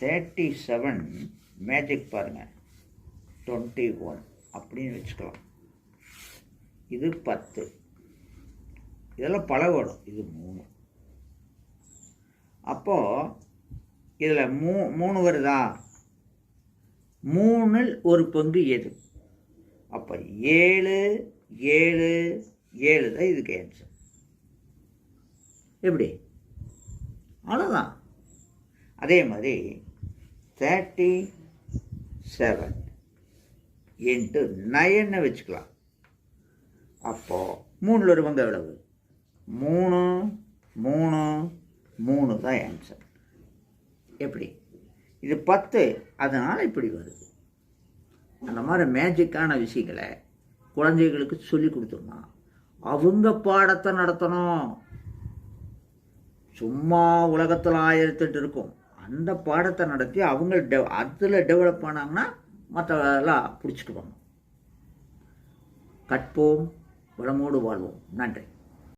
37 magic பாருங்கள் 21 அப்படின்னு வச்சுக்கலாம். இது 10. இதெல்லாம் பல வரும். இது 3. அப்போது இதில் 3 வருதா? 3இல் ஒரு பங்கு எது? அப்போ 7 7 7 தான் இதுக்கு ஆன்சர். எப்படி? அவ்வளோதான். அதே மாதிரி 37 இன்ட்டு 9 வச்சுக்கலாம். அப்போது 3இல் ஒரு பங்கு எவ்வளவு? 3 3 3 தான் ஆன்சர். எப்படி? இது 10, அதனால் இப்படி வருது. அந்த மாதிரி மேஜிக்கான விஷயங்களை குழந்தைகளுக்கு சொல்லி கொடுத்தோம்னா அவங்க பாடத்தை நடத்தணும். சும்மா உலகத்தில் 1008 இருக்கும். அந்த பாடத்தை நடத்தி அவங்க அதில் டெவலப் ஆனாங்கன்னா மற்றவெல்லாம் பிடிச்சிக்குவாங்க. கற்போம், வளமோடு வாழ்வோம். நன்றி.